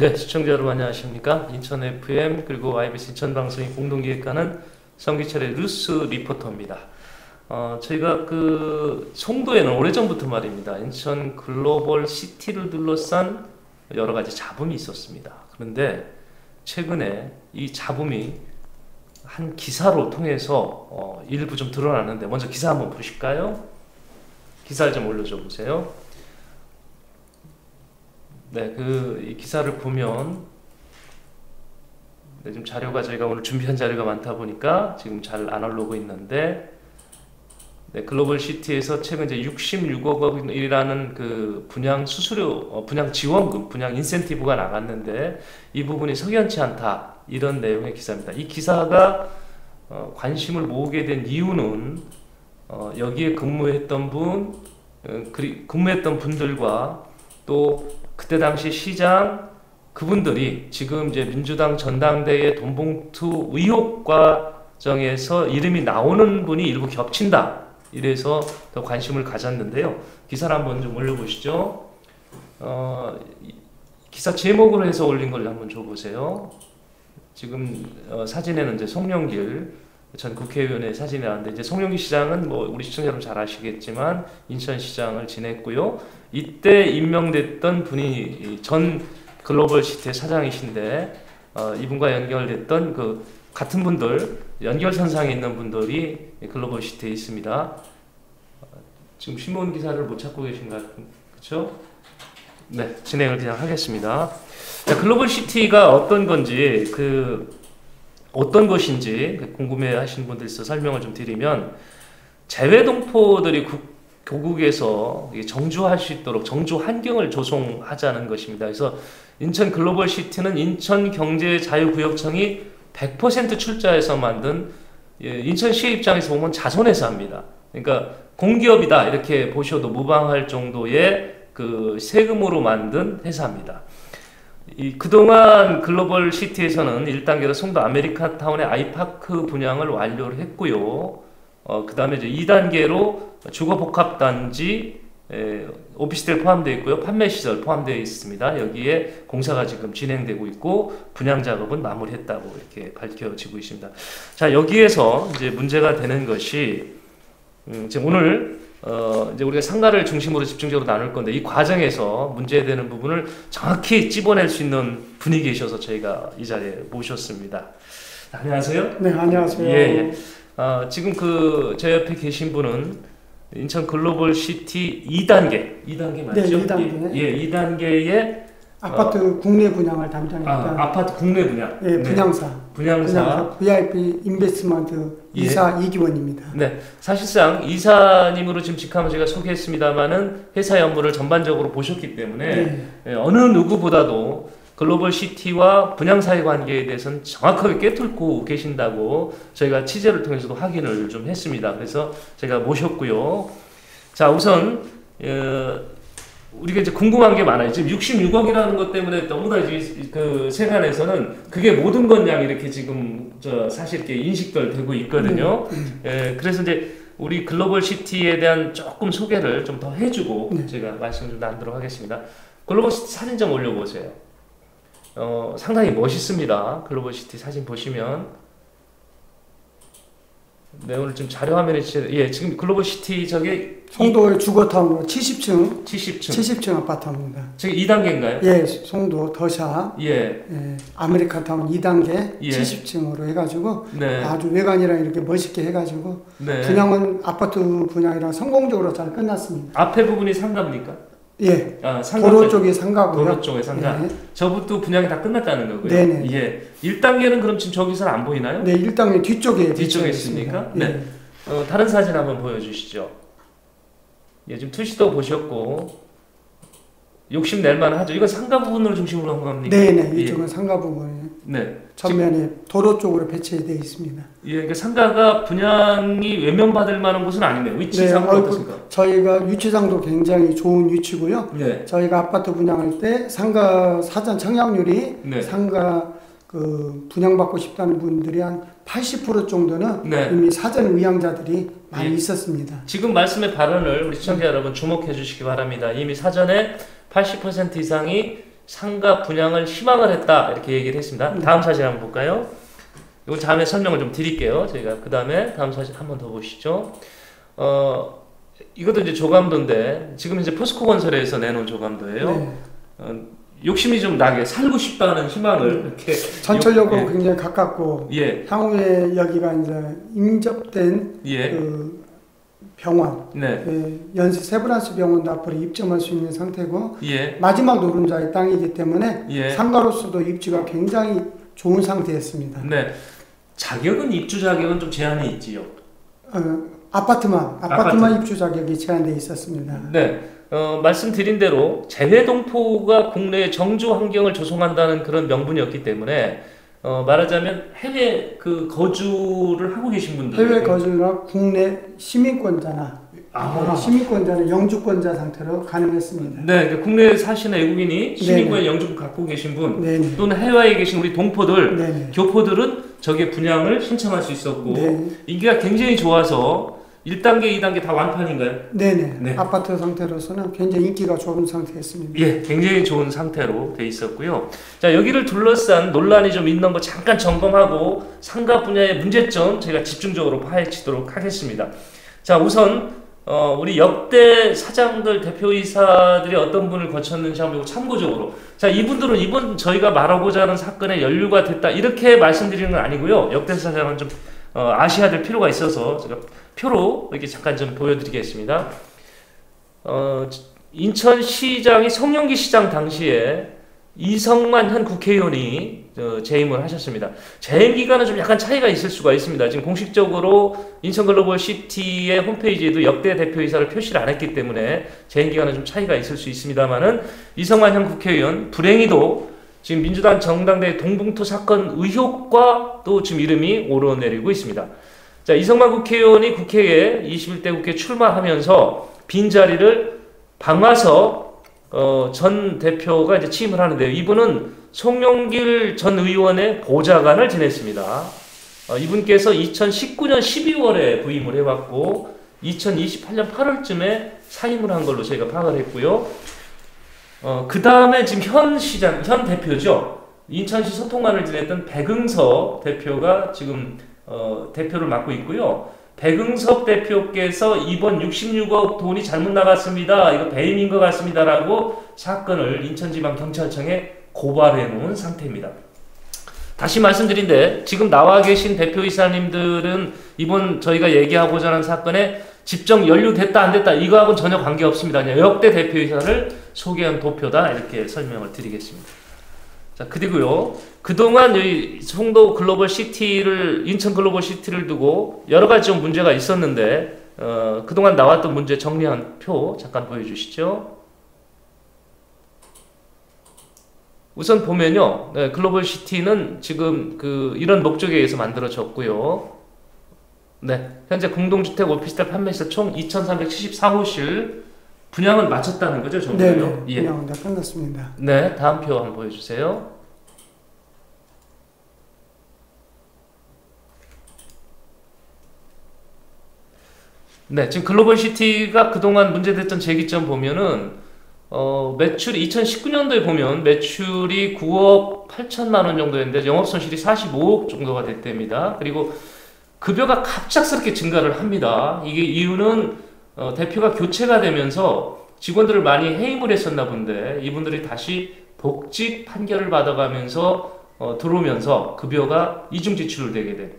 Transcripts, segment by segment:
네, 시청자 여러분 안녕하십니까? 인천 FM 그리고 IBC 인천 방송의 공동기획하는 성기철의 뉴스 리포터입니다. 저희가 그 송도에는 오래전부터 말입니다. 인천 글로벌 시티를 둘러싼 여러 가지 잡음이 있었습니다. 그런데 최근에 이 잡음이 한 기사로 통해서 일부 좀 드러나는데 먼저 기사 한번 보실까요? 기사를 좀 올려줘 보세요. 네, 이 기사를 보면 네, 지금 자료가 저희가 오늘 준비한 자료가 많다 보니까 지금 잘 안 올라오고 있는데 네, 글로벌 시티에서 최근 이제 66억 원이라는 그 분양 수수료, 분양 지원금, 분양 인센티브가 나갔는데 이 부분이 석연치 않다 이런 내용의 기사입니다. 이 기사가 관심을 모으게 된 이유는 여기에 근무했던 분들과 또 그때 당시 시장 그분들이 지금 이제 민주당 전당대회 돈봉투 의혹 과정에서 이름이 나오는 분이 일부 겹친다. 이래서 더 관심을 가졌는데요. 기사를 한번 좀 올려보시죠. 기사 제목으로 해서 올린 걸 한번 줘보세요. 지금 사진에는 이제 송영길 전 국회의원의 사진이 나왔는데 이제 송영길 시장은 뭐 우리 시청자 여러분 잘 아시겠지만 인천시장을 지냈고요. 이때 임명됐던 분이 전 글로벌시티의 사장이신데 이분과 연결됐던 그 같은 분들 연결선상에 있는 분들이 글로벌시티에 있습니다. 지금 신문 기사를 못 찾고 계신 것 같은 그렇죠? 네, 진행을 그냥 하겠습니다. 자, 글로벌시티가 어떤 건지 어떤 것인지 궁금해하시는 분들 있어 설명을 좀 드리면 재외동포들이 교국에서 정주할 수 있도록 정주 환경을 조성하자는 것입니다. 그래서 인천 글로벌시티는 인천경제자유구역청이 100% 출자해서 만든 인천시 입장에서 보면 자선회사입니다. 그러니까 공기업이다 이렇게 보셔도 무방할 정도의 그 세금으로 만든 회사입니다. 그동안 글로벌시티에서는 1단계로 송도 아메리카타운의 아이파크 분양을 완료를 했고요. 그 다음에 이제 2단계로 주거복합단지 오피스텔 포함되어 있고요. 판매시설 포함되어 있습니다. 여기에 공사가 지금 진행되고 있고 분양 작업은 마무리했다고 이렇게 밝혀지고 있습니다. 자, 여기에서 이제 문제가 되는 것이 지금 오늘 이제 우리가 상가를 중심으로 집중적으로 나눌 건데 이 과정에서 문제되는 부분을 정확히 찝어낼 수 있는 분이 계셔서 저희가 이 자리에 모셨습니다. 안녕하세요. 네, 안녕하세요. 예. 지금 제 옆에 계신 분은 인천 글로벌시티 2단계 맞죠? 네, 2단계. 예, 2단계의 아파트 국내 분양을 담당했던 아파트 국내 분양. 예, 분양사 VIP 인베스트먼트 이사 이기원입니다. 네, 사실상 이사님으로 지금 직함을 제가 소개했습니다만은 회사의 업무를 전반적으로 보셨기 때문에 어느 누구보다도 글로벌시티와 분양사의 관계에 대해서는 정확하게 꿰뚫고 계신다고 저희가 취재를 통해서도 확인을 좀 했습니다. 그래서 제가 모셨고요. 자, 우선 우리가 이제 궁금한 게 많아요. 지금 66억이라는 것 때문에 너무나 그 세간에서는 그게 모든 것양 이렇게 지금 사실 이렇게 인식들 되고 있거든요. 그래서 이제 우리 글로벌시티에 대한 조금 소개를 좀 더 해주고 제가 말씀 좀 나누도록 하겠습니다. 글로벌시티 사진 좀 올려보세요. 상당히 멋있습니다. 글로벌시티 사진 보시면 네, 오늘 좀 자료 화면에 지금 글로벌시티 저게 송도의 주거타운 70층 아파트입니다. 저게 2단계인가요? 예, 송도 더샵 아메리카타운 2단계 70층으로 해가지고 아주 외관이랑 이렇게 멋있게 해가지고 분양은 아파트 분양이랑 성공적으로 잘 끝났습니다. 앞에 부분이 상가입니까? 예, 도로 쪽이 상가고요. 도로 쪽에 상가. 저부터 분양이 다 끝났다는 거고요. 네네. 예. 1단계는 그럼 지금 저기서는 안 보이나요? 네, 1단계 뒤쪽에 있습니까? 네. 다른 사진 한번 보여주시죠. 예, 지금 투시도 보셨고 욕심 낼 만하죠. 이건 상가 부분을 중심으로 한 겁니까? 네네. 이쪽은 상가 부분이 전면에 도로 쪽으로 배치되어 있습니다. 예, 그러니까 상가가 분양이 외면받을 만한 곳은 아니네요. 위치상은 어떻습니까? 저희가 위치상도 굉장히 좋은 위치고요. 저희가 아파트 분양할 때 상가 사전 청약률이 상가 분양받고 싶다는 분들이 한 80% 정도는 이미 사전 의향자들이 많이 있었습니다. 지금 말씀의 발언을 우리 시청자 여러분 주목해 주시기 바랍니다. 이미 사전에 80% 이상이 상가 분양을 희망을 했다 이렇게 얘기를 했습니다. 다음 사진 한번 볼까요? 이거 다음에 설명을 좀 드릴게요. 저희가 그 다음에 다음 사진 한번 더 보시죠. 이것도 이제 조감도인데 지금 이제 포스코 건설에서 내놓은 조감도예요. 네. 욕심이 좀 나게 살고 싶다는 희망을 이렇게 전철역으로 예. 굉장히 가깝고 예. 향후에 여기가 이제 인접된 예. 그 병원, 네. 연세 세브란스 병원도 앞으로 입점할 수 있는 상태고 예. 마지막 노른자의 땅이기 때문에 예. 상가로서도 입지가 굉장히 좋은 상태였습니다. 네. 자격은 입주 자격은 좀 제한이 있지요. 아파트만 입주 자격이 제한되어 있었습니다. 네. 말씀드린 대로 재회동포가 국내의 정주 환경을 조성한다는 그런 명분이었기 때문에 말하자면 해외 그 거주를 하고 계신 분들 해외 거주나 국내 시민권자나 시민권자는 영주권자 상태로 가능했습니다. 네, 그러니까 국내에 사시는 외국인이 시민권 영주권 갖고 계신 분 네네. 또는 해외에 계신 우리 동포들, 네네. 교포들은 저게 분양을 신청할 수 있었고 네네. 인기가 굉장히 좋아서 1단계, 2단계 다 완판인가요? 네네. 네. 아파트 상태로서는 굉장히 인기가 좋은 상태였습니다. 예, 굉장히 좋은 상태로 돼 있었고요. 자, 여기를 둘러싼 논란이 좀 있는 거 잠깐 점검하고 상가 분야의 문제점 제가 집중적으로 파헤치도록 하겠습니다. 자, 우선 우리 역대 사장들 대표이사들이 어떤 분을 거쳤는지 한번 참고적으로 자 이분들은 이번 저희가 말하고자 하는 사건에 연루가 됐다 이렇게 말씀드리는 건 아니고요. 역대 사장은 좀 아셔야 될 필요가 있어서 제가 표로 이렇게 잠깐 좀 보여드리겠습니다. 인천시장이 송영기 시장 당시에 이성만 현 국회의원이 재임을 하셨습니다. 재임 기간은 좀 약간 차이가 있을 수가 있습니다. 지금 공식적으로 인천글로벌시티의 홈페이지에도 역대 대표이사를 표시를 안 했기 때문에 재임 기간은 좀 차이가 있을 수 있습니다만은 이성만 현 국회의원 불행히도 지금 민주당 정당대 동봉투 사건 의혹과 또 지금 이름이 오르내리고 있습니다. 자, 이성만 국회의원이 국회에 21대 국회 출마하면서 빈자리를 박마서 전 대표가 이제 취임을 하는데요. 이분은 송영길 전 의원의 보좌관을 지냈습니다. 이분께서 2019년 12월에 부임을 해왔고 2028년 8월쯤에 사임을 한 걸로 저희가 파악을 했고요. 그 다음에 지금 현 대표죠. 인천시 소통관을 지냈던 백응섭 대표가 지금 대표를 맡고 있고요. 백응섭 대표께서 이번 66억 돈이 잘못 나갔습니다. 이거 배임인 것 같습니다라고 사건을 인천지방경찰청에 고발해 놓은 상태입니다. 다시 말씀드린데 지금 나와 계신 대표이사님들은 이번 저희가 얘기하고자 하는 사건에 집정 연루됐다 안 됐다 이거하고는 전혀 관계없습니다. 그냥 역대 대표이사를 소개한 도표다 이렇게 설명을 드리겠습니다. 자, 그리고요. 그동안 여기 송도 글로벌 시티를, 인천 글로벌 시티를 두고 여러 가지 좀 문제가 있었는데, 그동안 나왔던 문제 정리한 표 잠깐 보여주시죠. 우선 보면요. 네, 글로벌 시티는 지금 이런 목적에 의해서 만들어졌고요. 네. 현재 공동주택 오피스텔 판매시설 총 2,374호실 분양은 마쳤다는 거죠, 정도요? 네, 분양은 다 끝났습니다. 네, 다음 표 한번 보여주세요. 네, 지금 글로벌 시티가 그동안 문제됐던 제기점 보면은 매출이 2019년도에 보면 매출이 9억 8천만 원 정도였는데 영업 손실이 45억 정도가 됐답니다. 그리고 급여가 갑작스럽게 증가를 합니다. 이게 이유는 대표가 교체가 되면서 직원들을 많이 해임을 했었나 본데 이분들이 다시 복직 판결을 받아가면서 들어오면서 급여가 이중 지출을 되게 된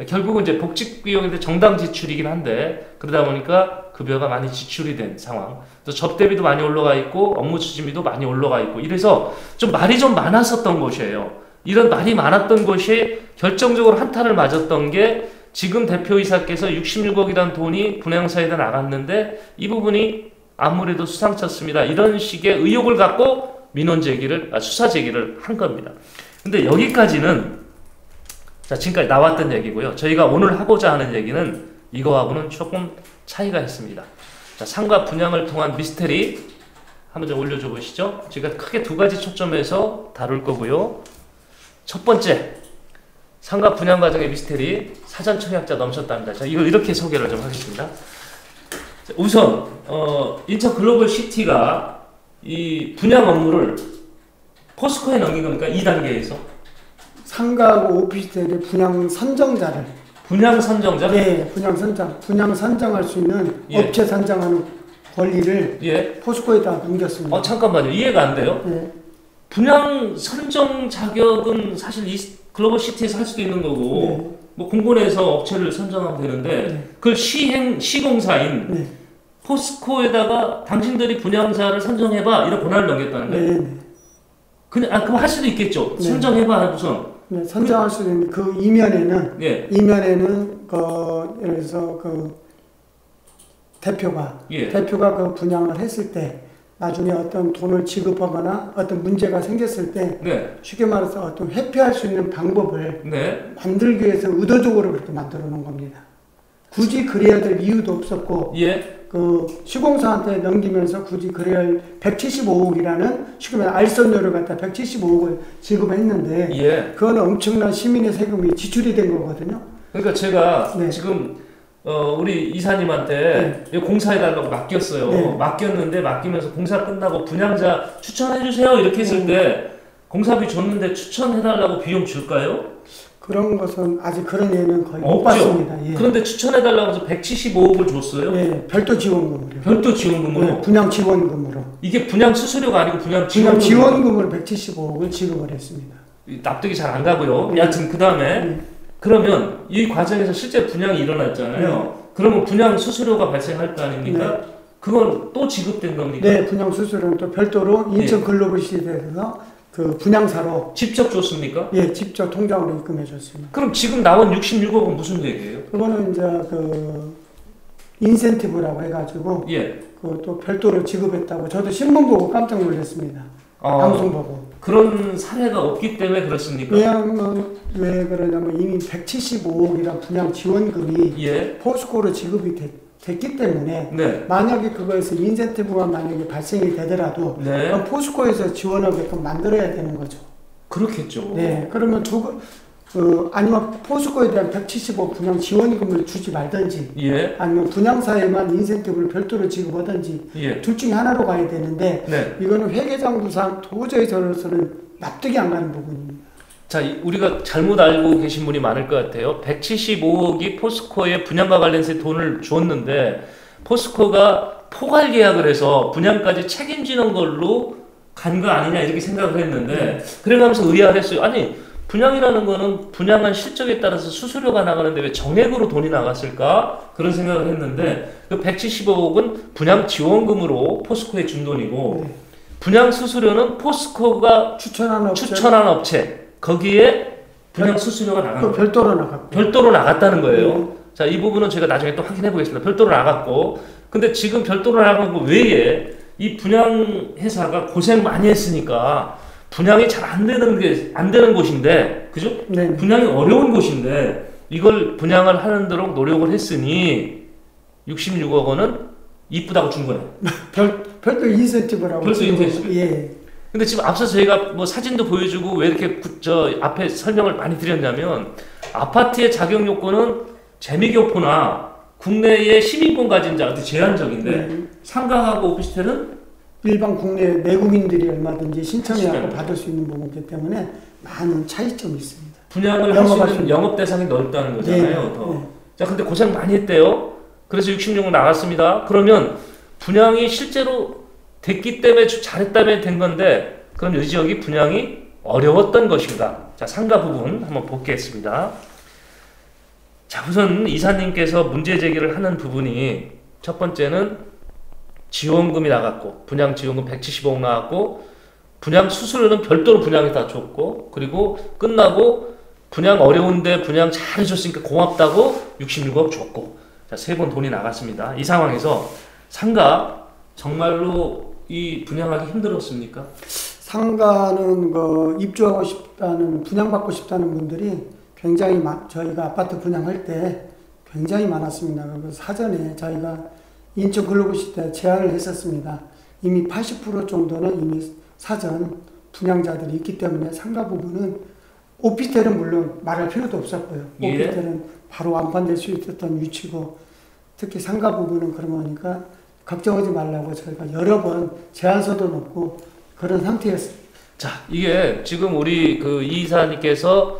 결국은 이제 복직 비용인데 정당 지출이긴 한데 그러다 보니까 급여가 많이 지출이 된 상황 또 접대비도 많이 올라가 있고 업무 추진비도 많이 올라가 있고 이래서 좀 말이 좀 많았었던 곳이에요. 이런 말이 많았던 곳이 결정적으로 한타를 맞았던 게 지금 대표이사께서 66억이라는 돈이 분양사에다 나갔는데 이 부분이 아무래도 수상쳤습니다. 이런 식의 의혹을 갖고 민원 제기를, 수사 제기를 한 겁니다. 근데 여기까지는 자, 지금까지 나왔던 얘기고요. 저희가 오늘 하고자 하는 얘기는 이거하고는 조금 차이가 있습니다. 자, 상가 분양을 통한 미스테리 한번 좀 올려줘 보시죠. 제가 크게 두 가지 초점에서 다룰 거고요. 첫 번째, 상가 분양 과정의 미스테리 사전 청약자 넘쳤답니다. 자, 이걸 이렇게 소개를 좀 하겠습니다. 자, 우선 인천 글로벌 시티가 이 분양 업무를 포스코에 넘긴 겁니까? 2단계에서? 상가하고 오피스텔의 분양 선정자를. 분양 선정자? 네, 분양 선정. 분양 선정할 수 있는 예. 업체 선정하는 권리를 예. 포스코에다 넘겼습니다. 잠깐만요. 이해가 안 돼요. 예. 분양 선정 자격은 사실 이 글로벌 시티에서 할 수도 있는 거고, 네. 뭐 공군에서 업체를 선정하면 되는데, 네. 그걸 시공사인 네. 포스코에다가 당신들이 분양사를 선정해봐 이런 권한을 넘겼다는 거예요. 네. 네. 그럼 할 수도 있겠죠. 네. 선정해봐 하고선. 네, 선정할 수 있는 그 이면에는 예. 예를 들어서 그 대표가 예. 그 분양을 했을 때 나중에 어떤 돈을 지급하거나 어떤 문제가 생겼을 때 네. 쉽게 말해서 어떤 회피할 수 있는 방법을 네. 만들기 위해서 의도적으로 그렇게 만들어 놓은 겁니다. 굳이 그래야 될 이유도 없었고, 예. 그 시공사한테 넘기면서 굳이 그래야 할 175억이라는 쉽게 말해 알선료를 갖다 175억을 지급했는데, 예. 그거는 엄청난 시민의 세금이 지출이 된 거거든요. 그러니까 제가 네. 지금 우리 이사님한테 공사해달라고 맡겼어요. 네. 맡기면서 공사 끝나고 분양자 추천해주세요 이렇게 했을 때 공사비 줬는데 추천해달라고 비용 줄까요? 그런 것은 아직 그런 예는 거의 못 없죠. 봤습니다. 예. 그런데 추천해달라고 해서 175억을 줬어요? 예, 별도 지원금으로. 별도 지원금으로? 네, 분양 지원금으로. 이게 분양 수수료가 아니고 분양 분양 지원금으로 175억을 지급을 했습니다. 납득이 잘 안 가고요. 여하튼 그 다음에 그러면 이 과정에서 실제 분양이 일어났잖아요. 그러면 분양 수수료가 발생할 거 아닙니까? 그건 또 지급된 겁니까? 네, 분양 수수료는 또 별도로 인천 글로벌 시대에서 그 분양사로 직접 줬습니까? 예, 직접 통장으로 입금해 줬습니다. 그럼 지금 나온 66억은 무슨 얘기예요? 그거는 이제 그 인센티브라고 해가지고 예. 그또 별도로 지급했다고 저도 신문 보고 깜짝 놀랐습니다. 방송 보고. 그런 사례가 없기 때문에 그렇습니까? 왜냐하면 왜 그러냐면 이미 175억이란 분양 지원금이 예. 포스코로 지급이 됐기 때문에 네. 만약에 그거에서 인센티브가 만약에 발생이 되더라도 네. 그럼 포스코에서 지원하게끔 만들어야 되는 거죠. 그렇겠죠. 네, 그러면 아니면 포스코에 대한 175억 분양 지원금을 주지 말든지 예. 아니면 분양사에만 인센티브를 별도로 지급하든지 예. 둘 중에 하나로 가야 되는데 네. 이거는 회계장부상 도저히 저로서는 납득이 안 가는 부분입니다. 자, 우리가 잘못 알고 계신 분이 많을 것 같아요. 175억이 포스코에 분양과 관련해서 돈을 줬는데 포스코가 포괄 계약을 해서 분양까지 책임지는 걸로 간 거 아니냐 이렇게 생각을 했는데 그래가면서 의아를 했어요. 아니 분양이라는 거는 분양한 실적에 따라서 수수료가 나가는데 왜 정액으로 돈이 나갔을까? 그런 생각을 했는데 그 175억은 분양 지원금으로 포스코에 준 돈이고 분양 수수료는 포스코가 추천한 업체 거기에 분양 수수료가 나간 거예요. 별도로 나갔다는 거예요. 자, 이 부분은 제가 나중에 또 확인해 보겠습니다. 별도로 나갔고 근데 지금 별도로 나간 거 외에 이 분양 회사가 고생 많이 했으니까 분양이 잘 안 되는 곳인데, 그죠? 네. 분양이 어려운 곳인데, 이걸 분양을 하는 대로 노력을 했으니, 66억 원은 이쁘다고 준 거네. 별도 인센티브라고. 별도 인센티브? 예. 근데 지금 앞서 저희가 뭐 사진도 보여주고, 왜 이렇게 앞에 설명을 많이 드렸냐면, 아파트의 자격 요건은 재미교포나 국내의 시민권 가진 자, 아주 제한적인데, 상가하고 오피스텔은 일반 국내 내국인들이 얼마든지 신청해서 받을 수 있는 부분이기 때문에 많은 차이점이 있습니다. 분양을 할 수 있는 영업 대상이 넓다는 거잖아요. 더. 자, 근데 고생 많이 했대요. 그래서 66억 나갔습니다. 그러면 분양이 실제로 됐기 때문에 잘했다면 된 건데 그럼 이 지역이 분양이 어려웠던 것인가? 자, 상가 부분 한번 보겠습니다. 자, 우선 이사님께서 문제 제기를 하는 부분이 첫 번째는 지원금이 나갔고 분양 지원금 175억 나갔고 분양 수수료는 별도로 분양에다 줬고 그리고 끝나고 분양 어려운데 분양 잘 해줬으니까 고맙다고 66억 줬고 자, 세 번 돈이 나갔습니다. 이 상황에서 상가 정말로 이 분양하기 힘들었습니까? 상가는 입주하고 싶다는 분양받고 싶다는 분들이 굉장히 저희가 아파트 분양할 때 굉장히 많았습니다. 그래서 사전에 저희가 인천 글로벌시대 제안을 했었습니다. 이미 80% 정도는 이미 사전 분양자들이 있기 때문에 상가 부분은 오피스텔은 물론 말할 필요도 없었고요. 예. 오피스텔은 바로 완판될 수 있었던 위치고 특히 상가 부분은 그러니까 걱정하지 말라고 저희가 여러 번 제안서도 넣고 그런 상태였습니다. 자, 이게 지금 우리 그 이 이사님께서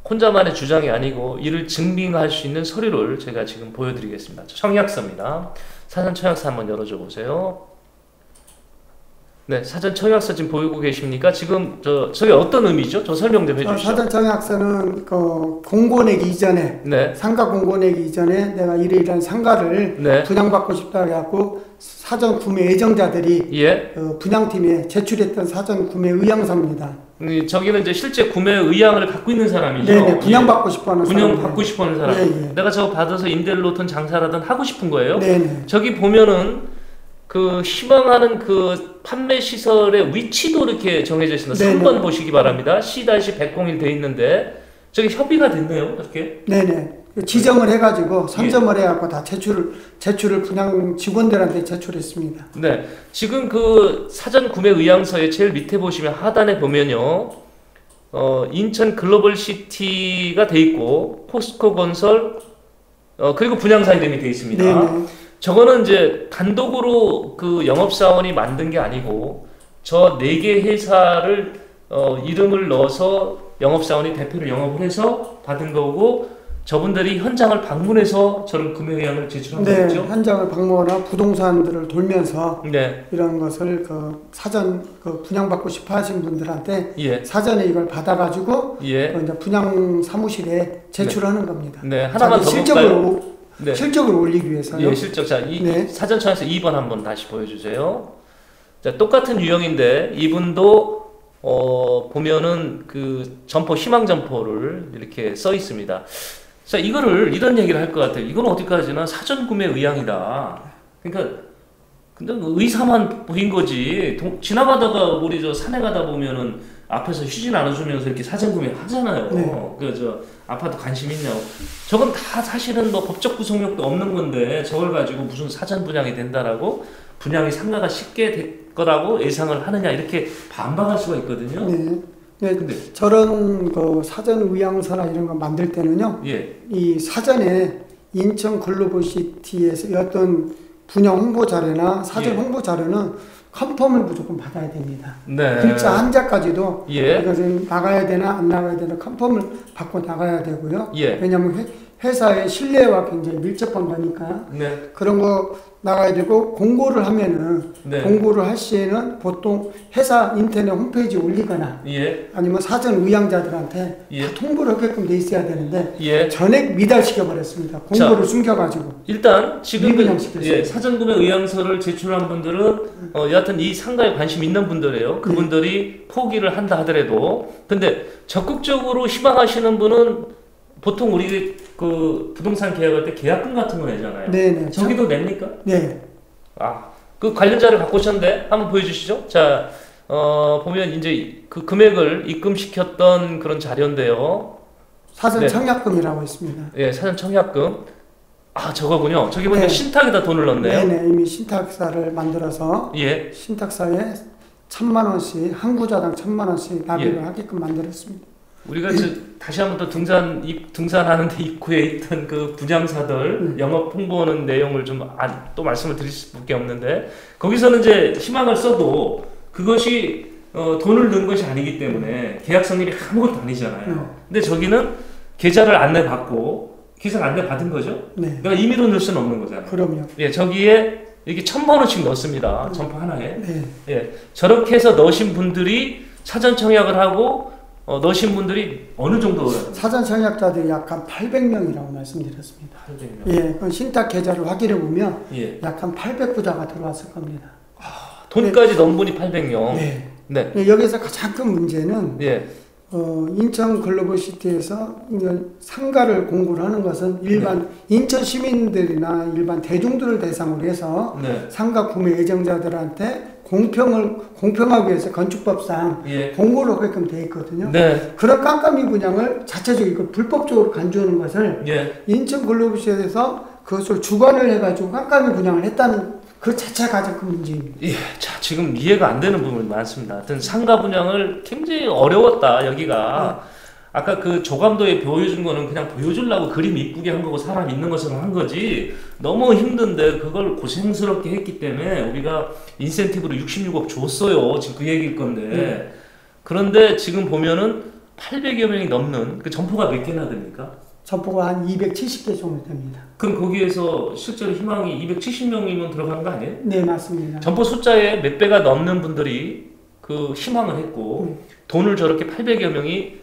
혼자만의 주장이 아니고 이를 증빙할 수 있는 서류를 제가 지금 보여드리겠습니다. 청약서입니다. 사전 청약서 한번 열어줘 보세요. 네, 사전 청약서 지금 보이고 계십니까? 지금 저게 어떤 의미죠? 저 설명 좀 해주시죠. 사전 청약서는 그 공고 내기 이전에, 네. 상가 공고 내기 이전에 내가 이러이러한 상가를 네. 분양받고 싶다 해갖고 사전 구매 예정자들이 예. 분양팀에 제출했던 사전 구매 의향서입니다. 저기는 이제 실제 구매 의향을 갖고 있는 사람이죠. 네네, 분양받고 싶어하는 사람. 분양받고 싶어하는 사람. 예, 예. 내가 저거 받아서 임대를 놓든 장사라든 하고 싶은 거예요. 네네. 저기 보면은 그 희망하는 그 판매 시설의 위치도 이렇게 정해져 있습니다. 네네. 3번 보시기 바랍니다. C-101 돼 있는데 저기 협의가 됐네요. 이렇게. 네네. 지정을 해가지고 선점을 해갖고 다 제출을 분양 직원들한테 제출했습니다. 네. 지금 그 사전 구매 의향서의 제일 밑에 보시면 하단에 보면요. 인천 글로벌 시티가 돼 있고 포스코 건설 그리고 분양사 이름이 돼 있습니다. 네네. 저거는 이제 단독으로 그 영업사원이 만든 게 아니고 저 4개 회사를 이름을 넣어서 영업사원이 대표로 영업을 해서 받은 거고 저분들이 현장을 방문해서 저런 구매 의향을 제출한 네, 거겠죠? 현장을 방문하거나 부동산들을 돌면서 네. 이런 것을 그 사전 그 분양받고 싶어 하신 분들한테 예. 사전에 이걸 받아가지고 예. 그 이제 분양 사무실에 제출하는 겁니다. 네. 하나만 더 볼까요? 실적으로 네. 실적을 올리기 위해서요. 예, 실적. 자, 네. 사전 청약서 2번 한번 다시 보여주세요. 자, 똑같은 유형인데 이분도 보면은 그 점포 희망 점포를 이렇게 써 있습니다. 자, 이거를 이런 얘기를 할 것 같아요. 이건 어디까지나 사전 구매 의향이다. 그러니까 근데 의사만 보인 거지. 지나가다가 우리 저 산에 가다 보면은 앞에서 휴지 나눠주면서 이렇게 사전 구매 하잖아요. 네. 그 저 아파트 관심 있냐고. 저건 다 사실은 뭐 법적 구속력도 없는 건데 저걸 가지고 무슨 사전 분양이 된다라고 분양이 상가가 쉽게 될 거라고 예상을 하느냐 이렇게 반박할 수가 있거든요. 네. 네, 근데 저런 그 사전 의향서나 이런 거 만들 때는요. 예. 이 사전에 인천 글로벌시티에서 어떤 분양 홍보 자료나 사전 예. 홍보 자료는 컨펌을 무조건 받아야 됩니다. 네. 글자 한자까지도 예. 이것은 나가야 되나 안 나가야 되나 컨펌을 받고 나가야 되고요. 예. 왜냐하면 회사의 신뢰와 굉장히 밀접한 거니까 네. 그런 거 나가야 되고 공고를 하면은 네. 공고를 할 시에는 보통 회사 인터넷 홈페이지에 올리거나 예. 아니면 사전 의향자들한테 예. 다 통보를 하게끔 돼 있어야 되는데 예. 전액 미달시켜 버렸습니다. 공고를 숨겨가지고. 일단 지금 미분양시켰어요. 예, 사전 구매 의향서를 제출한 분들은 여하튼 이 상가에 관심 있는 분들이에요. 그분들이 포기를 한다 하더라도 근데 적극적으로 희망하시는 분은 보통 우리 그 부동산 계약할 때 계약금 같은 거 내잖아요. 네네. 저기도 냅니까? 네. 아, 그 관련 자료 갖고 오셨는데 한번 보여주시죠. 자, 보면 이제 그 금액을 입금시켰던 그런 자료인데요. 사전 네. 청약금이라고 있습니다. 예, 사전 청약금. 아, 저거군요. 저기 보니까 네. 신탁에다 돈을 넣네요. 네네. 이미 신탁사를 만들어서 예. 신탁사에 1,000만 원씩 한 구자당 1,000만 원씩 납입을 예. 하게끔 만들었습니다. 우리가 다시 한번 또 등산하는데 입구에 있던 그 분양사들 영업 홍보하는 내용을 좀 또 말씀을 드릴 수밖에 없는데 거기서는 이제 희망을 써도 그것이 돈을 넣은 것이 아니기 때문에 계약 성립이 아무것도 아니잖아요. 근데 저기는 계좌를 안내받고 계좌를 안내받은 거죠. 네. 내가 임의로 넣을 수는 없는 거잖아요. 그럼요. 예, 저기에 이렇게 1,000만 원씩 넣습니다. 점포 하나에. 네. 예, 저렇게 해서 넣으신 분들이 사전 청약을 하고 넣으신 분들이 어느 정도? 사전 청약자들이 약 한 800명이라고 말씀드렸습니다. 800명. 예, 그 신탁 계좌를 확인해 보면 예. 약 한 800구자가 들어왔을 겁니다. 돈까지 넣은 분이 800명. 네. 네. 네, 여기서 가장 큰 문제는 예. 인천 글로벌시티에서 상가를 공고를 하는 것은 일반 인천 시민들이나 일반 대중들을 대상으로 해서 네. 상가 구매 예정자들한테 공평하기 위해서 건축법상 예. 공고를 하게끔 돼 있거든요. 네. 그런 깜깜이 분양을 자체적으로 불법적으로 간주하는 것을 예. 인천 글로벌시티에서 그것을 주관을 해가지고 깜깜이 분양을 했다는 그 자체가 가장 큰 문제입니다. 예. 자, 지금 이해가 안 되는 부분이 많습니다. 하여튼 상가 분양을 굉장히 어려웠다, 여기가. 아까 그 조감도에 보여준 거는 그냥 보여주려고 그림 이쁘게 한 거고 사람 있는 것처럼 한 거지 너무 힘든데 그걸 고생스럽게 했기 때문에 우리가 인센티브로 66억 줬어요. 지금 그 얘기일 건데 그런데 지금 보면은 800여 명이 넘는 그 점포가 몇 개나 됩니까? 점포가 한 270개 정도 됩니다. 그럼 거기에서 실제로 희망이 270명이면 들어가는 거 아니에요? 네, 맞습니다. 점포 숫자의 몇 배가 넘는 분들이 그 희망을 했고 돈을 저렇게 800여 명이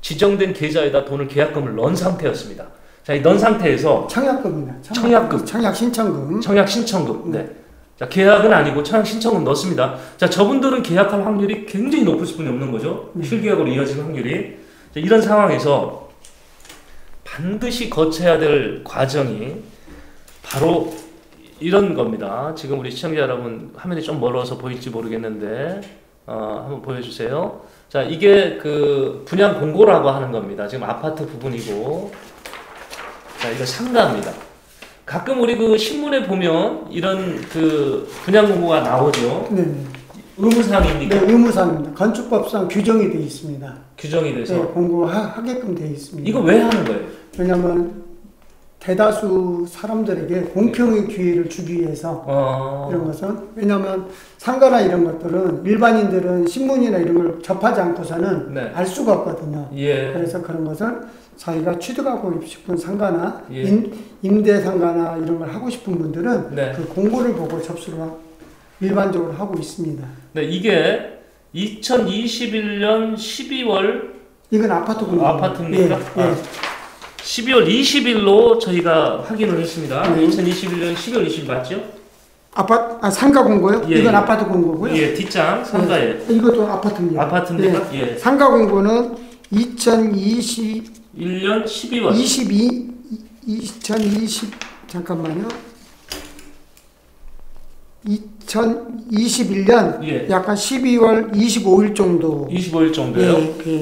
지정된 계좌에다 돈을 계약금을 넣은 상태였습니다. 자, 이 넣은 상태에서 청약금입니다. 청약금, 청약 신청금. 청약 신청금. 네. 자, 계약은 아니고 청약 신청금 넣습니다. 자, 저분들은 계약할 확률이 굉장히 높을 수밖에 없는 거죠. 실계약으로 이어질 확률이. 자, 이런 상황에서 반드시 거쳐야 될 과정이 바로 이런 겁니다. 지금 우리 시청자 여러분 화면이 좀 멀어서 보일지 모르겠는데 한번 보여주세요. 자, 이게 그 분양 공고라고 하는 겁니다. 지금 아파트 부분이고, 자, 이거 상가입니다. 가끔 우리 그 신문에 보면 이런 그 분양 공고가 나오죠. 네. 의무사항입니까? 네, 의무사항입니다. 건축법상 규정이 되어 있습니다. 규정이 돼서. 네, 공고하게끔 되어 있습니다. 이거 왜 하는 거예요? 왜냐하면 대다수 사람들에게 공평의 기회를 주기 위해서 이런 것은, 왜냐하면 상가나 이런 것들은 일반인들은 신문이나 이런 걸 접하지 않고서는 네. 알 수가 없거든요. 예. 그래서 그런 것을 자기가 취득하고 싶은 상가나 예. 임대 상가나 이런 걸 하고 싶은 분들은 네. 그 공고를 보고 접수를 일반적으로 하고 있습니다. 네, 이게 2021년 12월 이건 아파트 공고. 아파트입니까? 예, 예. 12월 20일로 저희가 확인을 했습니다. 네. 2021년 12월 20일 맞죠? 상가 공고요? 예, 이건 예. 아파트 공고고요. 예, 뒷장 상가에. 예. 이것도 아파트입니다. 아파트입니까? 예. 상가 공고는 2020 1년 12월. 2020 잠깐만요. 2021년 예. 약간 12월 25일 정도. 25일 정도요. 예, 예.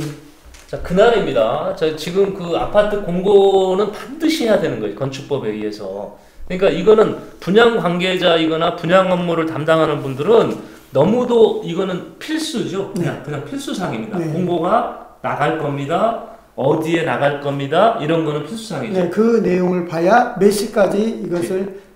자, 그날입니다. 자, 지금 그 아파트 공고는 반드시 해야 되는 거예요. 건축법에 의해서. 그러니까 이거는 분양 관계자이거나 분양 업무를 담당하는 분들은 너무도 이거는 필수죠. 그냥 필수사항입니다. 네. 공고가 나갈 겁니다. 어디에 나갈 겁니다. 이런 거는 필수사항이죠. 네, 그 내용을 봐야 몇 시까지 이것을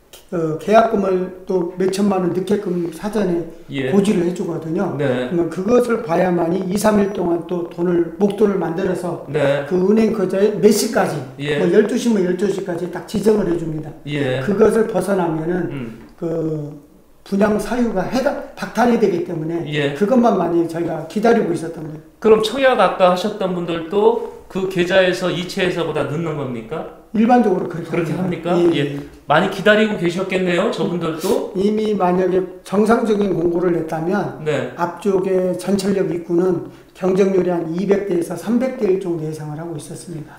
계약금을 또 몇 천만 원 넣게끔 사전에 예. 고지를 해주거든요. 네. 그러면 그것을 봐야만이 2, 3일 동안 또 목돈을 만들어서 네. 그 은행 계좌에 몇 시까지, 예. 뭐 12시면 12시까지 딱 지정을 해줍니다. 예. 그것을 벗어나면은 그 분양 사유가 박탈이 되기 때문에 예. 그것만 많이 저희가 기다리고 있었던 거예요. 그럼 청약 아까 하셨던 분들도 그 계좌에서 이체해서보다 늦는 겁니까? 일반적으로 그렇게 합니까? 예. 예. 많이 기다리고 계셨겠네요. 저분들도. 이미 만약에 정상적인 공고를 냈다면 네. 앞쪽에 전철역 입구는 경쟁률이 한 200대에서 300대일 정도 예상을 하고 있었습니다.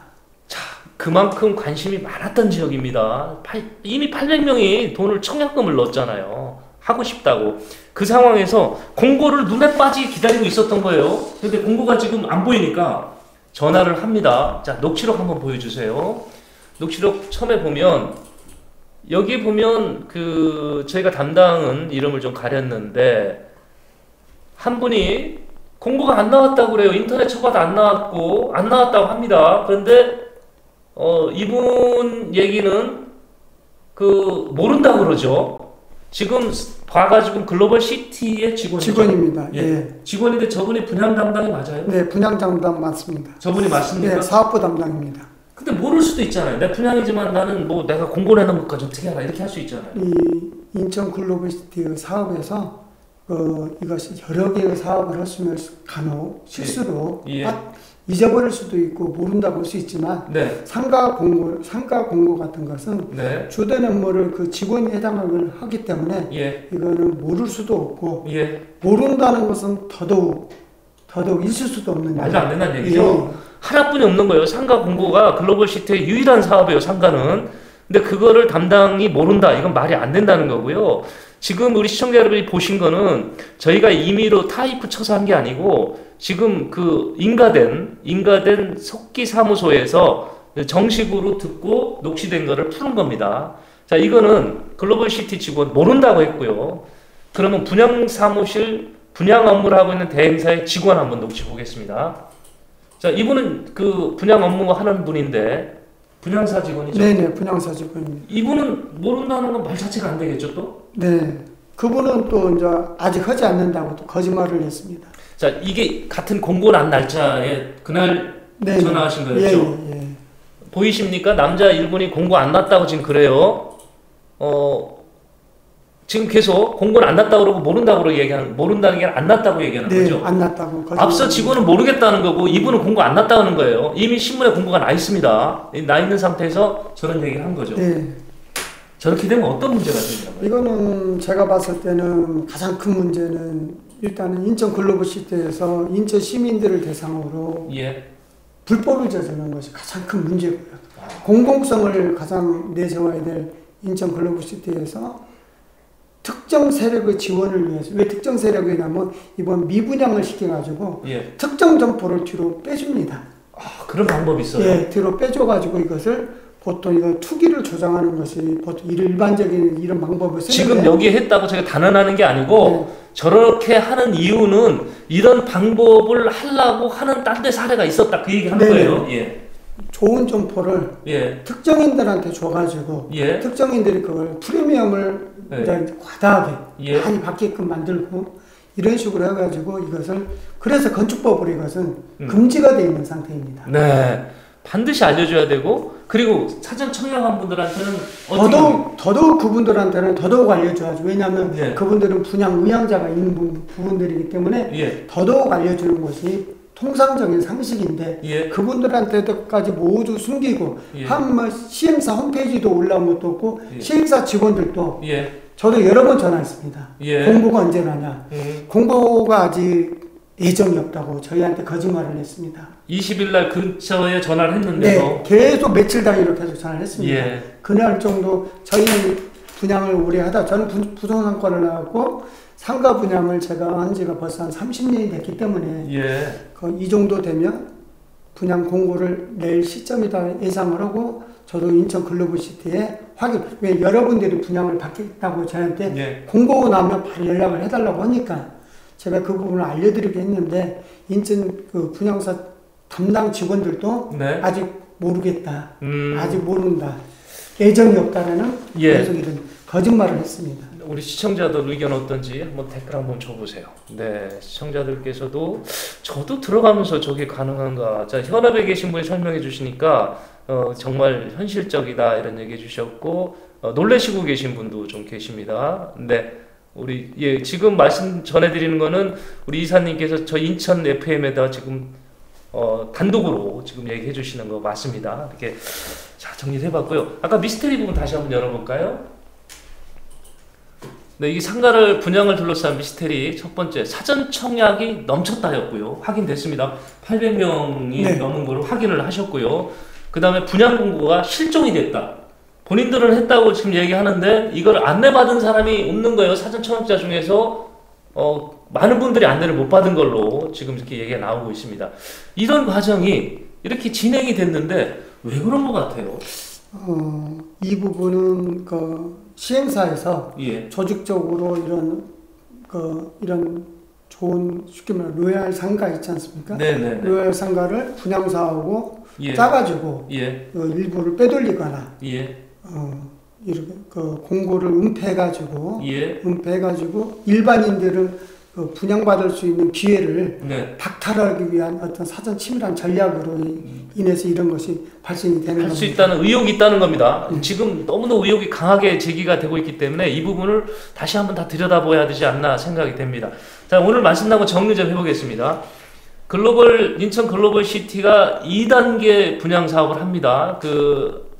자, 그만큼 관심이 많았던 지역입니다. 이미 800명이 돈을 청약금을 넣었잖아요. 하고 싶다고. 그 상황에서 공고를 눈에 빠지게 기다리고 있었던 거예요. 근데 공고가 지금 안 보이니까 전화를 합니다. 자, 녹취록 한번 보여주세요. 녹취록 처음에 보면 여기 보면 그 저희가 담당은 이름을 좀 가렸는데 한 분이 공고가 안 나왔다고 그래요. 인터넷 쳐봐도 안 나왔다고 합니다. 그런데 이분 얘기는 그 모른다고 그러죠. 지금 봐가지고 글로벌 시티의 직원입니다. 예. 예. 직원인데 저분이 분양 담당이 맞아요? 네, 분양 담당 맞습니다. 저분이 맞습니까? 네, 사업부 담당입니다. 근데 모를 수도 있잖아요. 내 분양이지만 나는 뭐 내가 공고를 해놓은 것까지 어떻게 알아? 이렇게 할 수 있잖아요. 이 인천 글로벌 시티 사업에서 이것이 여러 개의 사업을 했으면 간혹 실수로 예. 잊어버릴 수도 있고 모른다고 할 수 있지만 네. 상가 공고 같은 것은 네. 주된 업무를 그 직원이 해당을 하기 때문에 예. 이거는 모를 수도 없고 예. 모른다는 것은 더더욱 있을 수도 없는 말도 안 된다는 얘기죠. 예. 하나뿐이 없는 거예요. 상가 공고가 글로벌 시티의 유일한 사업이에요. 상가는. 근데 그거를 담당이 모른다. 이건 말이 안 된다는 거고요. 지금 우리 시청자 여러분이 보신 거는 저희가 임의로 타이프 쳐서 한 게 아니고 지금 그 인가된 속기 사무소에서 정식으로 듣고 녹취된 거를 푸는 겁니다. 자, 이거는 글로벌 시티 직원 모른다고 했고요. 그러면 분양 사무실 분양 업무를 하고 있는 대행사의 직원 한번 녹취 보겠습니다. 자, 이분은 그 분양 업무 하는 분인데 분양사 직원이죠? 네네, 분양사 직원입니다. 이분은 모른다는 건 말 자체가 안 되겠죠, 또? 네, 그분은 또 이제 아직 하지 않는다고 또 거짓말을 했습니다. 자, 이게 같은 공고 난 날짜에 그날 네. 전화하신 거였죠? 예, 예. 보이십니까? 남자 1분이 공고 안 났다고 지금 그래요. 지금 계속 공고는 안 났다고 그러고 모른다는 게 안 났다고 얘기하는 네, 거죠. 안 났다고. 앞서 직원은 모르겠다는 거고 이분은 공고 안 났다는 거예요. 이미 신문에 공고가 나 있습니다. 나 있는 상태에서 저런 얘기를 한 거죠. 네. 저렇게 되면 어떤 문제가 생기는 거예요? 이거는 제가 봤을 때는 가장 큰 문제는 일단은 인천 글로벌시티에서 인천 시민들을 대상으로 예. 불법을 저지르는 것이 가장 큰 문제고요. 공공성을 가장 내세워야 될 인천 글로벌시티에서 특정 세력의 지원을 위해서, 왜 특정 세력이냐면 이번 미분양을 시켜가지고 예. 특정 점포를 뒤로 빼줍니다. 그런 방법이 있어요? 예, 뒤로 빼줘가지고 이것을 보통 이거 투기를 조장하는 것이 보통 일반적인 이런 방법을 쓰는데 지금 여기에 했다고 제가 단언하는 게 아니고 네. 저렇게 하는 이유는 이런 방법을 하려고 하는 딴 데 사례가 있었다 그 얘기 하는 거예요. 예. 좋은 점포를 예. 특정인들한테 줘가지고 예. 특정인들이 그걸 프리미엄을 예. 과다하게 예. 많이 받게끔 만들고 이런 식으로 해가지고 이것을 그래서 건축법으로 이것은 금지가 되어 있는 상태입니다. 네, 반드시 알려줘야 되고 그리고 사전 청약한 분들한테는 더더욱 그분들한테는 더더욱 알려줘야죠. 왜냐하면 예. 그분들은 분양 의향자가 있는 부분들이기 때문에 예. 더더욱 알려주는 것이 통상적인 상식인데 예. 그분들한테까지 모두 숨기고 예. 한 시행사 홈페이지도 올라온 것도 없고 예. 시행사 직원들도 예. 저도 여러 번 전화했습니다. 예. 공고가 언제 나냐. 공고가 아직 예정이 없다고 저희한테 거짓말을 했습니다. 20일 날 근처에 전화를 했는데도 네, 계속 며칠 단위로 계속 전화를 했습니다. 예. 그날 정도 저희 분양을 오래 하다 저는 부동산과를 나왔고 상가 분양을 제가 한 지가 벌써 한 30년이 됐기 때문에 예. 이 정도 되면 분양 공고를 낼 시점이다 예상을 하고 저도 인천 글로벌시티에 왜 여러분들이 분양을 받겠다고 저한테 예. 공고 나면 바로 연락을 해달라고 하니까 제가 그 부분을 알려드리게 했는데 인천 그 분양사 담당 직원들도 네. 아직 모르겠다. 아직 모른다. 예정이 없다라는 예. 계속 이런 거짓말을 했습니다. 우리 시청자들 의견 어떤지 한번 댓글 한번 줘보세요. 네, 시청자들께서도 저도 들어가면서 저게 가능한가. 자, 현업에 계신 분이 설명해 주시니까 정말 현실적이다 이런 얘기해 주셨고 놀래시고 계신 분도 좀 계십니다. 네, 우리 예 지금 말씀 전해드리는 거는 우리 이사님께서 저 인천 FM에다 지금 단독으로 지금 얘기해 주시는 거 맞습니다. 이렇게 자 정리를 해봤고요. 아까 미스테리 부분 다시 한번 열어볼까요? 네, 이 상가를 분양을 둘러싼 미스테리 첫 번째 사전 청약이 넘쳤다였고요. 확인됐습니다. 800명이 네. 넘은 걸 확인을 하셨고요. 그 다음에 분양 공고가 실종이 됐다. 본인들은 했다고 지금 얘기하는데 이걸 안내받은 사람이 없는 거예요. 사전 청약자 중에서 많은 분들이 안내를 못 받은 걸로 지금 이렇게 얘기가 나오고 있습니다. 이런 과정이 이렇게 진행이 됐는데 왜 그런 것 같아요? 이 부분은 시행사에서 예. 조직적으로 이런 좋은 쉽게 말해 로얄 상가 있지 않습니까? 네네. 로얄 상가를 분양사하고 예. 짜가지고 예. 일부를 빼돌리거나 예. 이렇게 공고를 은폐해가지고 예. 일반인들은 분양받을 수 있는 기회를 네. 박탈하기 위한 어떤 사전 치밀한 전략으로 인해서 이런 것이 발생이 되는 겁니다. 할 수 있다는 의혹이 있다는 겁니다. 지금 너무나 의혹이 강하게 제기가 되고 있기 때문에 이 부분을 다시 한번 다 들여다봐야 되지 않나 생각이 됩니다. 자, 오늘 말씀 나고 정리 좀 해보겠습니다. 인천 글로벌시티가 2단계 분양 사업을 합니다.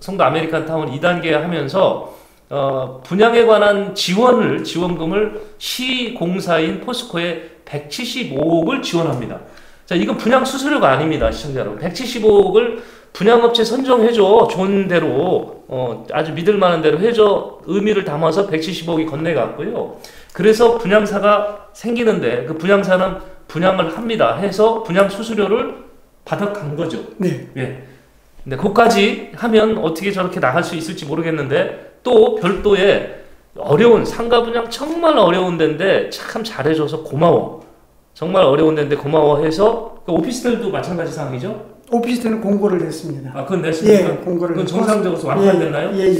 송도 아메리칸 타운 2단계 하면서 분양에 관한 지원금을 시공사인 포스코에 175억을 지원합니다. 자, 이건 분양 수수료가 아닙니다, 시청자 여러분. 175억을 분양업체 선정해줘. 좋은 대로, 아주 믿을만한 대로 해줘. 의미를 담아서 175억이 건네갔고요. 그래서 분양사가 생기는데 그 분양사는 분양을 합니다. 해서 분양 수수료를 받아간 거죠. 네. 예. 근데 그까지 하면 어떻게 저렇게 나갈 수 있을지 모르겠는데 또 별도의 어려운 상가 분양 정말 어려운 데인데 참 잘해줘서 고마워. 정말 어려운 데인데 고마워해서 오피스텔도 마찬가지 상황이죠? 오피스텔은 공고를 냈습니다. 아, 그건 냈습니까? 예, 공고를. 그건 정상적으로 완판됐나요? 예.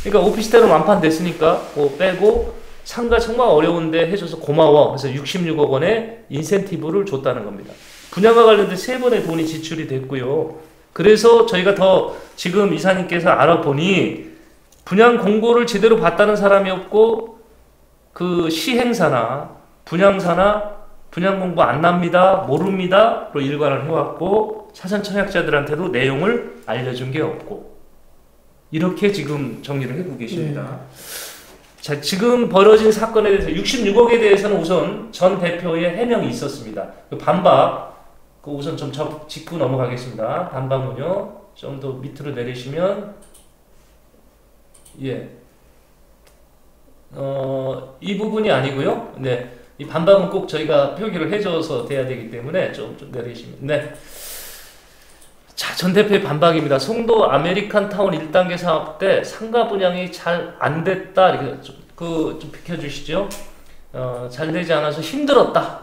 그러니까 오피스텔은 완판됐으니까 빼고 상가 정말 어려운데 해줘서 고마워. 그래서 66억 원의 인센티브를 줬다는 겁니다. 분양과 관련된 3번의 돈이 지출이 됐고요. 그래서 저희가 더 지금 이사님께서 알아보니 분양 공고를 제대로 봤다는 사람이 없고 그 시행사나 분양사나 분양 공고 안 납니다, 모릅니다로 일관을 해왔고 사전 청약자들한테도 내용을 알려준 게 없고 이렇게 지금 정리를 해보고 계십니다. 자, 지금 벌어진 사건에 대해서 66억에 대해서는 우선 전 대표의 해명이 있었습니다. 그 반박, 그 우선 좀 짚고 넘어가겠습니다. 반박은요, 좀 더 밑으로 내리시면, 예. 이 부분이 아니고요. 네. 이 반박은 꼭 저희가 표기를 해줘서 돼야 되기 때문에 좀 내리시면. 네. 자, 전 대표의 반박입니다. 송도 아메리칸 타운 1단계 사업 때 상가 분양이 잘 안 됐다. 이렇게 좀 비켜주시죠. 잘 되지 않아서 힘들었다.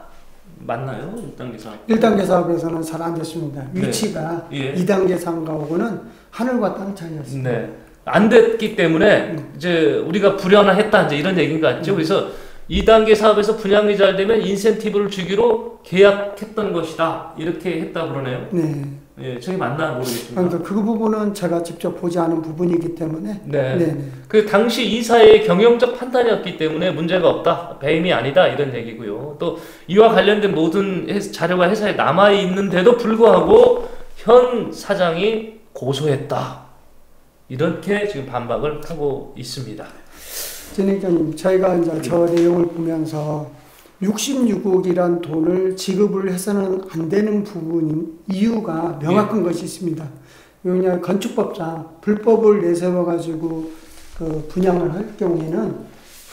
맞나요? 1단계 사업. 1단계 사업에서는 잘 안 됐습니다. 네. 위치가 예. 2단계 상가하고는 하늘과 땅 차이였습니다. 네. 안 됐기 때문에 이제 우리가 불연화했다. 이제 이런 얘기인 것 같죠. 그래서 2단계 사업에서 분양이 잘 되면 인센티브를 주기로 계약했던 것이다. 이렇게 했다 그러네요. 네. 예, 저게 맞나 모르겠습니다. 그러니까 그 부분은 제가 직접 보지 않은 부분이기 때문에. 네. 네. 그 당시 이사의 경영적 판단이었기 때문에 문제가 없다. 배임이 아니다. 이런 얘기고요. 또 이와 관련된 모든 자료가 회사에 남아 있는데도 불구하고 현 사장이 고소했다. 이렇게 지금 반박을 하고 있습니다. 진행자님, 저희가 이제 저 내용을 보면서 66억이란 돈을 지급을 해서는 안 되는 부분 이유가 명확한 것이 있습니다. 왜냐 건축법상 불법을 내세워가지고 그 분양을 할 경우에는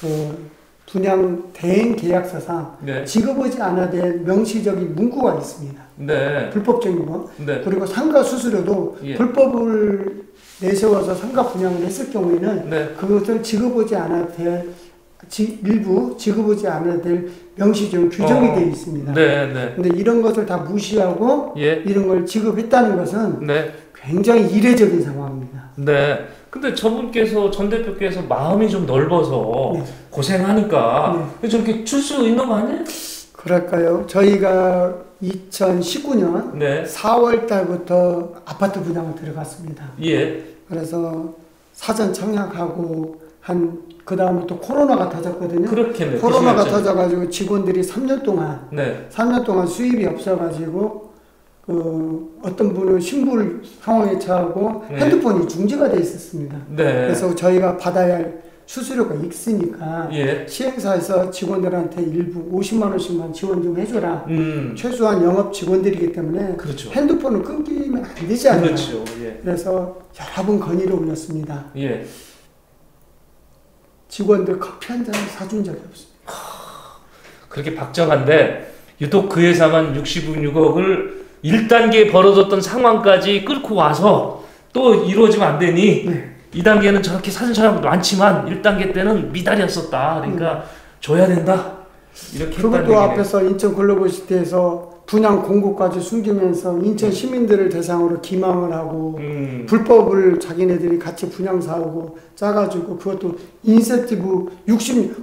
그 분양 대행 계약서상 지급하지 않아야 될 명시적인 문구가 있습니다. 네. 불법적인 거. 네. 그리고 상가 수수료도 불법을 내세워서 상가 분양을 했을 경우에는 그것을 지급하지 않아야 될 일부 지급하지 않아야 될 명시적인 규정이 되어 있습니다. 근데 이런 것을 다 무시하고 이런 걸 지급했다는 것은 굉장히 이례적인 상황입니다. 네. 근데 저분께서 전 대표께서 마음이 좀 넓어서 고생하니까 저렇게 줄 수 있는 거 아니에요? 그럴까요? 저희가 2019년 4월 달부터 아파트 분양을 들어갔습니다. 그래서 사전 청약하고 그 다음에 또 코로나가 터졌거든요. 그렇겠네. 코로나가 터져가지고 직원들이 3년 동안 수입이 없어가지고 어떤 분은 신불 상황에 처하고 핸드폰이 중지가 돼 있었습니다. 그래서 저희가 받아야 할 수수료가 있으니까 시행사에서 직원들한테 일부 50만 원씩만 지원 좀 해줘라. 최소한 영업 직원들이기 때문에 핸드폰을 끊기면 안 되지 않나요? 그래서 여러 번 건의를 올렸습니다. 직원들 커피 한 잔 사준 적이 없습니다. 그렇게 박정한데 유독 그 회사만 66억을 1단계에 벌어졌던 상황까지 끌고 와서 또 이루어지면 안 되니 2단계는 저렇게 사전 청약 많지만 1단계 때는 미달이었었다. 그러니까 줘야 된다. 이렇게 그것도 앞에서 인천글로벌시티에서 분양 공고까지 숨기면서 인천 시민들을 대상으로 기망을 하고 불법을 자기네들이 같이 분양 사오고 짜가지고 그것도 인센티브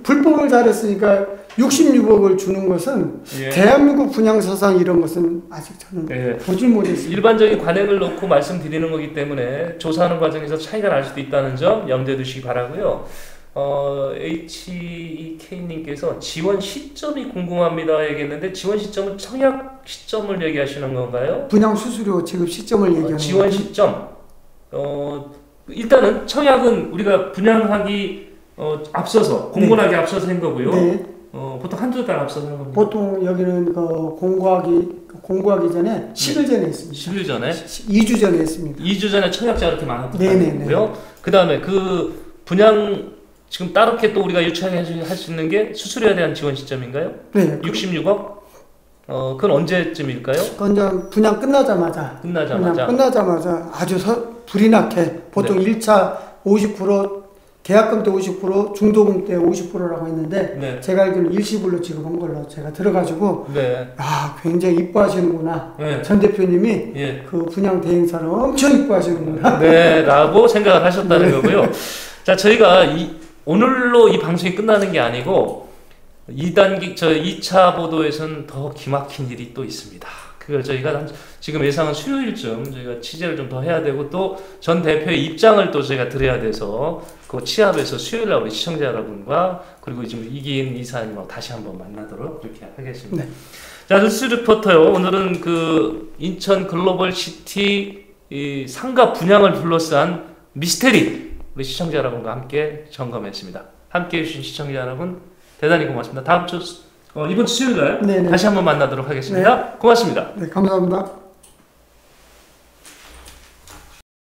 불법을 잘했으니까 66억을 주는 것은 대한민국 분양사상 이런 것은 아직 저는 보질 못했습니다. 일반적인 관행을 놓고 말씀드리는 거기 때문에 조사하는 과정에서 차이가 날 수도 있다는 점 염두에 두시기 바라고요. HEK님께서 지원 시점이 궁금합니다 얘기했는데 지원 시점은 청약 시점을 얘기하시는 건가요? 분양 수수료 지급 시점을 얘기하는 지원 시점. 일단은 청약은 우리가 분양하기 앞서서 공고하기 앞서서 한 거고요. 보통 한두 달 앞서서 하는 겁니다. 보통 여기는 공고하기 전에 10일 전에 했습니다. 10일 전에? 2주 전에 했습니다. 2주 전에 청약자 이렇게 많았다는 거고요. 그 다음에 그 분양 지금 따롭게 또 우리가 유치할 수 있는 게 수수료에 대한 지원 시점인가요? 66억? 그건 언제쯤일까요? 그건 분양 끝나자마자 아주 불이 나게 보통 1차 50% 계약금 때 50% 중도금 때 50%라고 했는데 제가 알기로는 일시불로 지급한 걸로 제가 들어가지고 굉장히 이뻐하시는구나. 전 대표님이 그 분양 대행사를 엄청 이뻐하시는구나. 라고 생각을 하셨다는 거고요. 자, 저희가 오늘로 이 방송이 끝나는 게 아니고 2차 보도에서는 더 기막힌 일이 또 있습니다. 그걸 저희가 지금 예상은 수요일쯤 저희가 취재를 좀 더 해야 되고 또 전 대표의 입장을 또 저희가 드려야 돼서 그 취합해서 수요일날 우리 시청자 여러분과 그리고 지금 이기인 이사님하고 다시 한번 만나도록 그렇게 하겠습니다. 네. 자, 뉴스 리포터요. 오늘은 그 인천 글로벌 시티 이 상가 분양을 둘러싼 미스테리 우리 시청자 여러분과 함께 점검했습니다. 함께 해주신 시청자 여러분 대단히 고맙습니다. 다음 주 이번 주 수요일날 다시 한번 만나도록 하겠습니다. 네. 고맙습니다. 네, 감사합니다.